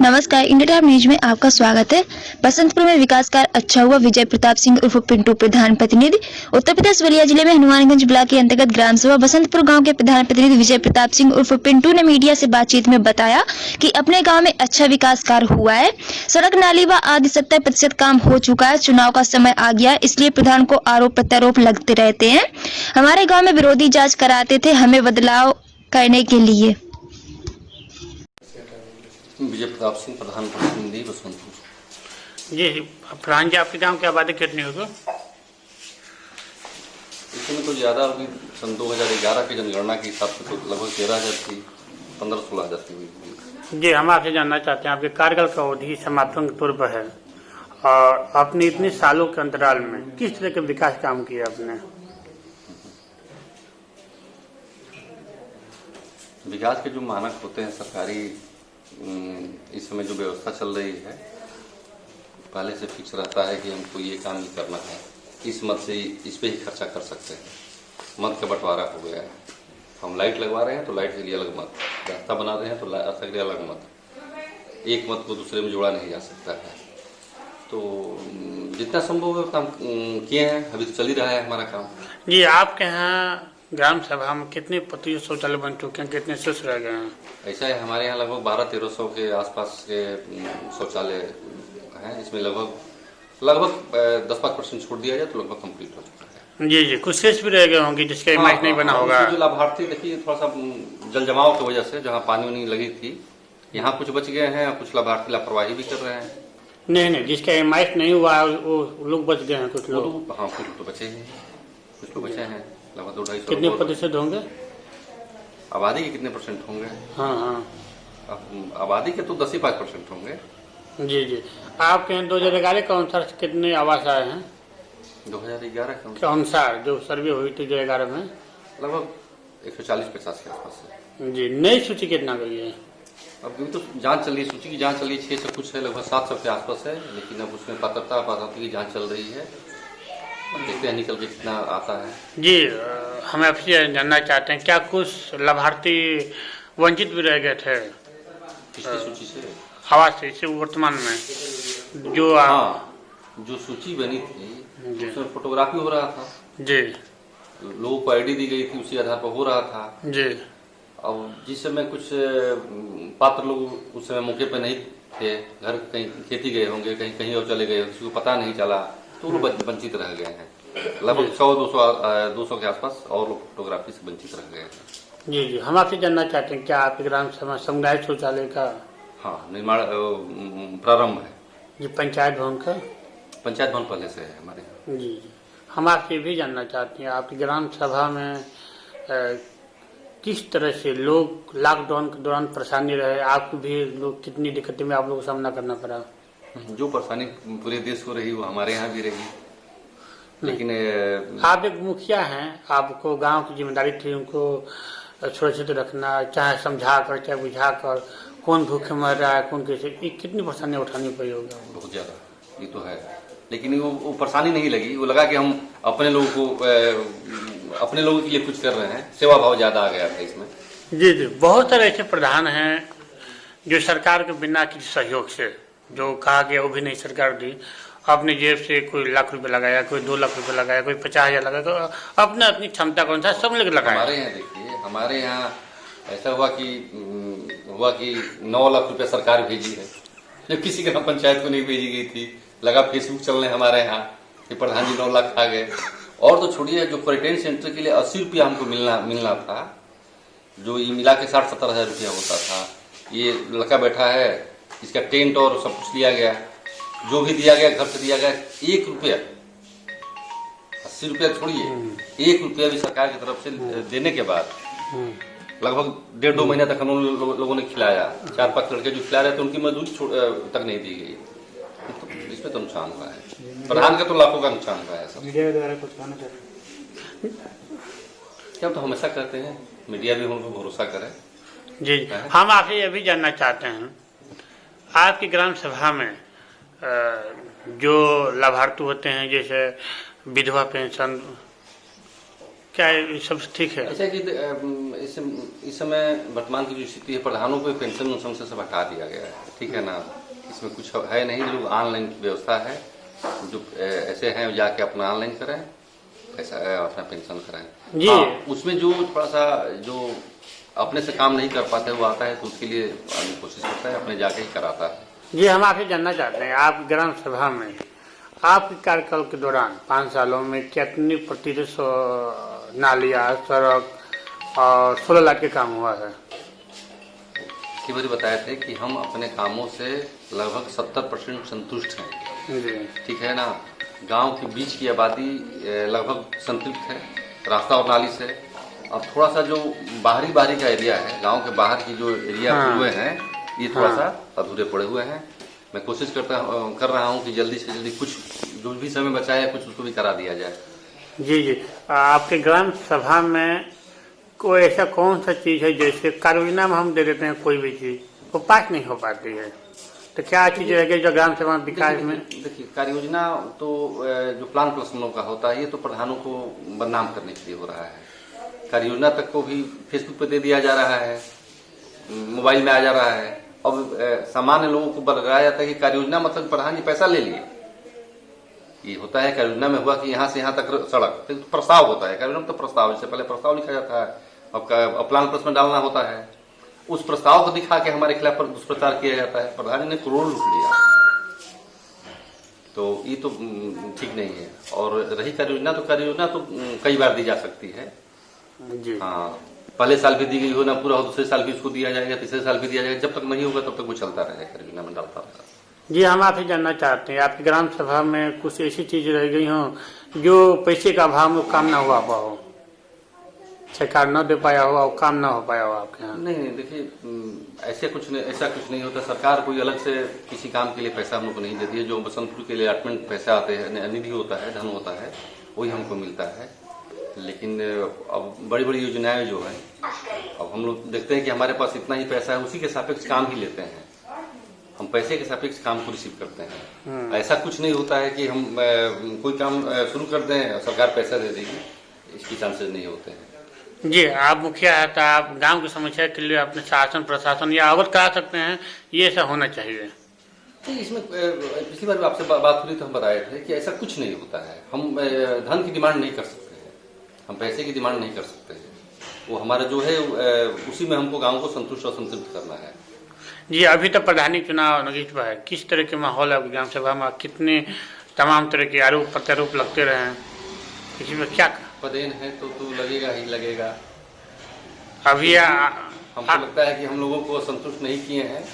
नमस्कार, India time news में आपका स्वागत है। बसंतपुर में विकास कार्य अच्छा हुआ। विजय प्रताप सिंह उर्फ पिंटू प्रधान प्रतिनिधि। उत्तर प्रदेश बलिया जिले में हनुमानगंज ब्लॉक के अंतर्गत ग्राम सभा बसंतपुर गांव के प्रधान प्रतिनिधि विजय प्रताप सिंह उर्फ पिंटू ने मीडिया से बातचीत में बताया कि अपने गाँव में अच्छा विकास कार्य हुआ है। सड़क नाली व आदि 70% काम हो चुका है। चुनाव का समय आ गया, इसलिए प्रधान को आरोप प्रत्यारोप लगते रहते हैं। हमारे गाँव में विरोधी जाँच कराते थे हमें बदलाव करने के लिए। विजय प्रताप सिंह प्रधान प्रतिनिधि बसंतपुर। जी प्रधान जी, आपके गांव की आबादी कितनी होगी? इसमें तो ज़्यादा अभी सन 2011 की जनगणना के हिसाब से तो लगभग 13,000 थी, 15-16,000 की हुई। जी, हम आपसे जानना चाहते हैं, आपके कार्यकाल का अवधि समापन के तौर पर है और आपने इतने सालों के अंतराल में किस तरह के विकास काम किए आपने? विकास के जो मानक होते हैं सरकारी, इस समय जो व्यवस्था चल रही है पहले से फिक्स रहता है कि हमको ये काम ही करना है, इस मत से इस पे ही खर्चा कर सकते हैं। मत का बंटवारा हो गया है। हम लाइट लगवा रहे हैं तो लाइट के लिए अलग मत, रास्ता बना रहे हैं तो रास्ता के लिए अलग मत, एक मत को दूसरे में जोड़ा नहीं जा सकता है। तो जितना संभव है काम किए हैं, अभी तो चल ही रहा है हमारा काम। जी, आपके यहाँ ग्राम सभा में कितने प्रतिशत शौचालय बन चुके हैं, कितने शेष रह गए हैं? ऐसा है, हमारे यहाँ लगभग 1200-1300 के आसपास के शौचालय हैं। इसमें लगभग 10-5% छोड़ दिया जाए तो लगभग कंप्लीट हो चुका है। जी जी, कुछ शेष भी रह गए होंगे जिसका इमेज नहीं बना होगा। जो लाभार्थी, देखिए थोड़ा सा जल जमाव की वजह से जहाँ पानी वानी लगी थी, यहाँ कुछ बच गए हैं, कुछ लाभार्थी लापरवाही भी कर रहे हैं। नहीं, जिसका इमेज नहीं हुआ वो लोग बच गए हैं, कुछ लोग। हाँ, कुछ तो बचे हैं, कुछ तो बचे हैं। लगभग 250 कितने प्रतिशत होंगे? आबादी के कितने परसेंट होंगे? हाँ, आबादी के तो 10-5% होंगे। जी जी। आपके यहाँ 2011 के अनुसार कितने आवास आए हैं? 2011 के अनुसार जो सर्वे हुई थी 2011 में लगभग 140-50 के आसपास है। जी। नई सूची कितना गई है? अब तो जांच चल रही है, सूची की जांच चल रही है, 600 कुछ है, लगभग 700 के आसपास है। लेकिन अब उसमें पात्रता की जांच चल रही है, देखते हैं निकल के कितना आता है। जी, हम आपसे जानना चाहते हैं, क्या कुछ लाभार्थी वंचित भी रह गए थे पिछली सूची से, आवास से? वर्तमान में जो जो सूची बनी थी उसमें फोटोग्राफी हो रहा था जी, लोगों को आईडी दी गई थी, उसी आधार पर हो रहा था जी। और जिस समय कुछ पात्र लोग उस समय मौके पर नहीं थे, घर कहीं खेती गए होंगे, कहीं कहीं और चले गए, किसी को पता नहीं चला, तो वो वंचित रह गए हैं। लगभग 100-200 के आसपास और लोग फोटोग्राफी से वंचित रह गए हैं। जी जी, हम आपसे जानना चाहते हैं, क्या आपके ग्राम समुदाय शौचालय का निर्माण प्रारंभ है? जी, पंचायत भवन का? पंचायत भवन पहले से है हमारे यहाँ। जी जी। हम आपसे भी जानना चाहते हैं, आपकी ग्राम सभा में किस तरह से लोग लॉकडाउन के दौरान परेशानी रहे, आपको भी लोग कितनी दिक्कतें में आप लोगों को सामना करना पड़ा? जो परेशानी पूरे देश को रही वो हमारे यहाँ भी रही, लेकिन आप एक मुखिया हैं, आपको गांव की जिम्मेदारी थी उनको सुरक्षित रखना, चाहे समझा कर चाहे बुझा कर, कौन भूखे मर रहा है, कौन कैसे, कितनी परेशानियां उठानी पड़ी होगी? बहुत ज्यादा, ये तो है। लेकिन वो परेशानी नहीं लगी, वो लगा कि हम अपने लोगों के लिए कुछ कर रहे हैं, सेवा भाव ज्यादा आ गया था इसमें। जी जी, बहुत सारे ऐसे प्रधान हैं जो सरकार के बिना किसी सहयोग से, जो कहा गया वो भी नहीं सरकार दी, अपने जेब से कोई लाख रुपए लगाया, कोई 2 लाख रुपए लगाया, कोई 50,000 लगाया, तो अपने अपनी क्षमता के अनुसार सब लोग लगाया। हमारे यहाँ देखिए, हमारे यहाँ ऐसा हुआ कि 9 लाख रुपए सरकार भेजी है, जो किसी ग्राम पंचायत को नहीं भेजी गई थी। लगा फेसबुक चलने हमारे यहाँ कि प्रधान जी 9 लाख आ गए। और तो छोड़िए, जो क्वारंटाइन सेंटर के लिए 80 रुपया हमको मिलना था, जो ये मिला के 60-70 हजार रुपया होता था, ये लड़का बैठा है, इसका टेंट और सब कुछ लिया गया, जो भी दिया गया घर से दिया गया। 1 रुपया, 80 रुपया छोड़िए, 1 रुपया भी सरकार की तरफ से देने के बाद लगभग 1.5-2 महीने तक हम लोगों ने खिलाया। 4-5 लड़के जो खिला रहे थे उनकी मजदूरी तक नहीं दी गई। तो इसमें तो नुकसान हुआ है, प्रधान का तो लाखों का नुकसान हुआ है। सब मीडिया द्वारा कुछ कहना चाहते हैं? क्या तो हमेशा कहते हैं, मीडिया भी हम पर भरोसा करे। जी, हम आपसे ये भी जानना चाहते हैं, आपकी ग्राम सभा में जो लाभार्थी होते हैं, जैसे विधवा पेंशन क्या ये सब ठीक है? ऐसा कि इस समय वर्तमान की जो स्थिति है, प्रधानों को पेंशन उनसे सब हटा दिया गया है, ठीक है ना। इसमें कुछ है नहीं, लोग ऑनलाइन व्यवस्था है, जो ऐसे हैं जाके अपना ऑनलाइन कराएं, पैसा अपना पेंशन कराएं। जी हाँ, उसमें जो थोड़ा सा जो अपने से काम नहीं कर पाते वो आता है तो उसके लिए आदमी कोशिश करता है, अपने जाके ही कराता है। जी, हम आपसे जानना चाहते हैं, आप ग्राम सभा में आपके कार्यकाल के दौरान 5 सालों में कितनी प्रतिशत नालियाँ, सड़क और 16 लाख के काम हुआ है? कि मुझे बताए थे कि हम अपने कामों से लगभग 70% संतुष्ट हैं, जी ठीक है ना। गांव के बीच की आबादी लगभग संतुष्ट है रास्ता और नाली से। अब थोड़ा सा जो बाहरी का एरिया है, गांव के बाहर की जो एरिया हुए हैं, ये थोड़ा सा अधूरे पड़े हुए हैं। मैं कोशिश कर रहा हूं कि जल्दी से जल्दी कुछ जो भी समय बचा है कुछ उसको भी करा दिया जाए। जी जी, आपके ग्राम सभा में कोई ऐसा कौन सा चीज है जैसे कार्ययोजना में हम दे देते हैं कोई भी चीज वो पास नहीं हो पाती है, तो क्या चीज है जो ग्राम सभा विकास में? देखिए, कार्य योजना तो जो प्लान प्लसनों का होता है ये तो प्रधानों को बदनाम करने के लिए हो रहा है। कार्य योजना तक को भी फेसबुक पे दे दिया जा रहा है, मोबाइल में आ जा रहा है। अब सामान्य लोगों को बताया जाता है कि कार्य योजना मतलब प्रधान जी पैसा ले लिए। ये होता है कार्य योजना में हुआ कि यहाँ से यहाँ तक सड़क, तो प्रस्ताव होता है। कार्य योजना तो प्रस्ताव, इससे पहले प्रस्ताव लिखा जाता है, अब प्लान प्लस में डालना होता है। उस प्रस्ताव को दिखा के हमारे खिलाफ दुष्प्रचार किया जाता है। प्रधान जी ने करोड़ लूट लिया, तो ये तो ठीक नहीं है। और रही कार्य योजना तो कई बार दी जा सकती है। जी हाँ, पहले साल भी दी गई हो ना पूरा हो, दूसरे साल भी उसको दिया जाएगा, तीसरे साल भी दिया जाएगा। जब तक नहीं होगा तब तक वो चलता रहेगा, कार्य योजना में डालता रहेगा। जी, हम आपसे जानना चाहते हैं, आपकी ग्राम सभा में कुछ ऐसी चीजें रह गई हों जो पैसे का अभाव में काम ना हुआ हो, सरकार न दे पाया हो और काम ना हो पाया हो आपके यहाँ? नहीं, देखिए ऐसा कुछ नहीं होता। सरकार कोई अलग से किसी काम के लिए पैसा हम लोग को नहीं देती है। जो बसंतपुर के लिए अलॉटमेंट पैसा आते हैं, निधि होता है, धन होता है, वही हमको मिलता है। लेकिन अब बड़ी बड़ी योजनाएं जो है, अब हम लोग देखते हैं कि हमारे पास इतना ही पैसा है, उसी के सापेक्ष काम ही लेते हैं। हम पैसे के सापेक्ष काम को रिसीव करते हैं। ऐसा कुछ नहीं होता है कि हम कोई काम शुरू कर दें सरकार पैसा दे देगी, इसकी चांसेस नहीं होते हैं। जी, आप मुखिया है तो आप गांव की समस्या के लिए अपने शासन प्रशासन या अवगत करा सकते हैं, ये ऐसा होना चाहिए। इसमें पिछली बार आपसे बात हुई तो हम बताए थे कि ऐसा कुछ नहीं होता है। हम धन की डिमांड नहीं कर सकते हैं, हम पैसे की डिमांड नहीं कर सकते हैं। वो हमारा जो है उसी में हमको गांव को संतुष्ट और संतृप्त करना है। जी, अभी तो प्रधानी चुनाव नजदीक है, किस तरह के माहौल है ग्राम सभा में? कितने तमाम तरह के आरोप प्रत्यारोप लगते रहे हैं, किसी में क्या पदेन है तो लगेगा ही लगेगा। अभी हमको लगता है कि हम लोगों को संतुष्ट नहीं किए हैं।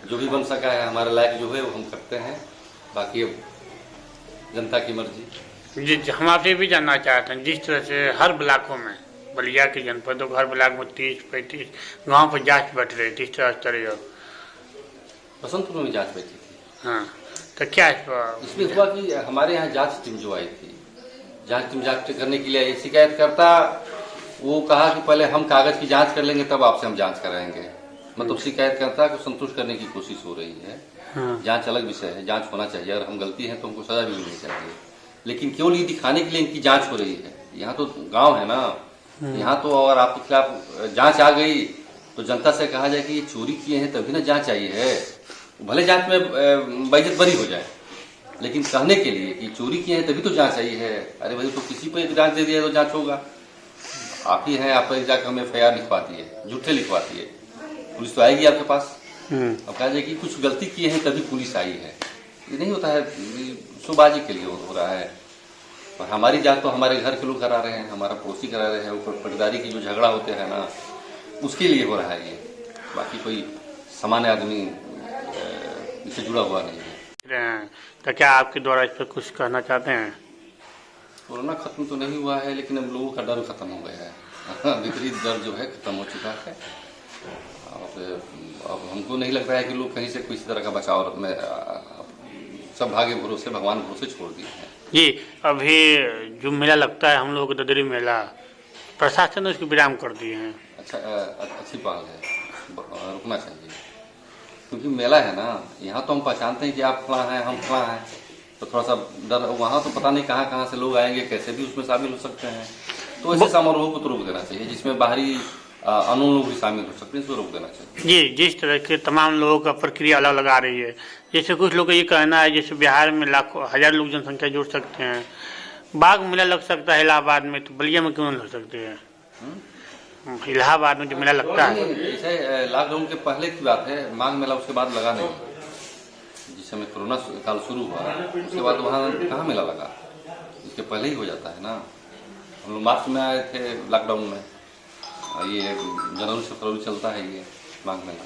जो भी बन सका है हमारे लायक जो है वो हम करते हैं, बाकी अब जनता की मर्जी। जी, हम आपसे भी जानना चाहते हैं, जिस तरह से हर ब्लॉकों में बलिया के जनपदों हर ब्लॉक में 30-35 गाँव पर जांच बैठ रही थी, इस तरह बसंतपुर में जांच बैठी थी। हाँ, तो क्या इसमें हुआ कि हमारे यहाँ जांच टीम जो आई थी, जांच टीम जांच करने के लिए शिकायत करता, वो कहा कि पहले हम कागज की जांच कर लेंगे तब आपसे हम जांच कराएंगे। मतलब शिकायत करता को संतुष्ट करने की कोशिश हो रही है। जांच अलग विषय है, जांच होना चाहिए। अगर हम गलती है तो हमको सजा भी मिलनी चाहिए, लेकिन केवल ये दिखाने के लिए इनकी जांच हो रही है। यहाँ तो गाँव है ना, यहाँ तो अगर आपके खिलाफ जांच आ गई तो जनता से कहा जाए कि ये चोरी किए हैं तभी ना जांच आई है। भले जांच में बेइज्जत बरी हो जाए, लेकिन कहने के लिए कि चोरी किए हैं तभी तो जांच आई है। अरे भाई, तो किसी पे जांच दे दिया तो जांच होगा। आप ही हैं, आप जाकर हमें FIR लिखवाती है, झूठे लिखवाती है, पुलिस तो आएगी आपके पास। अब कहा जाए कि कुछ गलती किए हैं तभी पुलिस आई है, ये नहीं होता है। शोबाजी के लिए हो रहा है। और हमारी जांच तो हमारे घर के लोग करा रहे हैं, हमारा पड़ोसी करा रहे हैं। ऊपर पटदारी की जो झगड़ा होते हैं ना, उसके लिए हो रहा है ये। बाकी कोई सामान्य आदमी इससे जुड़ा हुआ नहीं है। तो क्या आपके द्वारा इस पर कुछ कहना चाहते हैं? कोरोना खत्म तो नहीं हुआ है, लेकिन अब लोगों का डर खत्म हो गया है। विपरीत डर जो है खत्म हो चुका है। और अब हमको नहीं लगता है कि लोग कहीं से किसी तरह का बचाव में, सब भाग्य भरोसे, भगवान भरोसे छोड़ दिए हैं। जी, अभी जो मेला लगता है हम लोग को ददरी मेला, प्रशासन ने उसको विराम कर दिए हैं। अच्छा, अच्छी पहल है, रुकना चाहिए। क्योंकि मेला है ना, यहाँ तो हम पहचानते हैं कि आप फलां हैं, हम फलां हैं, तो थोड़ा सा डर। वहाँ तो पता नहीं कहाँ से लोग आएंगे, कैसे भी उसमें शामिल हो सकते हैं। तो ऐसे समारोह को तो रोक देना चाहिए, जिसमें बाहरी अनून लोग भी शामिल हो सकते हैं, इसको रोक देना चाहिए। जी, जिस तरह के तमाम लोगों का प्रक्रिया अलग अलग आ रही है, जैसे कुछ लोग का ये कहना है जैसे बिहार में लाखों हजार लोग जनसंख्या जुड़ सकते हैं, बाघ मेला लग सकता है इलाहाबाद में, तो बलिया में क्यों नहीं लग सकते हैं? इलाहाबाद में जो मेला लगता है, जैसे लॉकडाउन के पहले की बात है, माघ मेला उसके बाद लगा नहीं। जिस समय कोरोना काल शुरू हुआ उसके बाद वहाँ कहाँ मेला लगा, इसके पहले ही हो जाता है ना। हम लोग मार्च में आए थे लॉकडाउन में, ये जनवरी से फरवरी चलता है ये माघ मेला।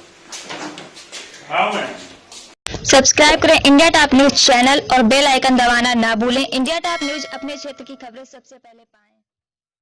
सब्सक्राइब करें इंडिया टॉप न्यूज चैनल और बेल आइकन दबाना ना भूलें। इंडिया टॉप न्यूज अपने क्षेत्र की खबरें सबसे पहले पाएं।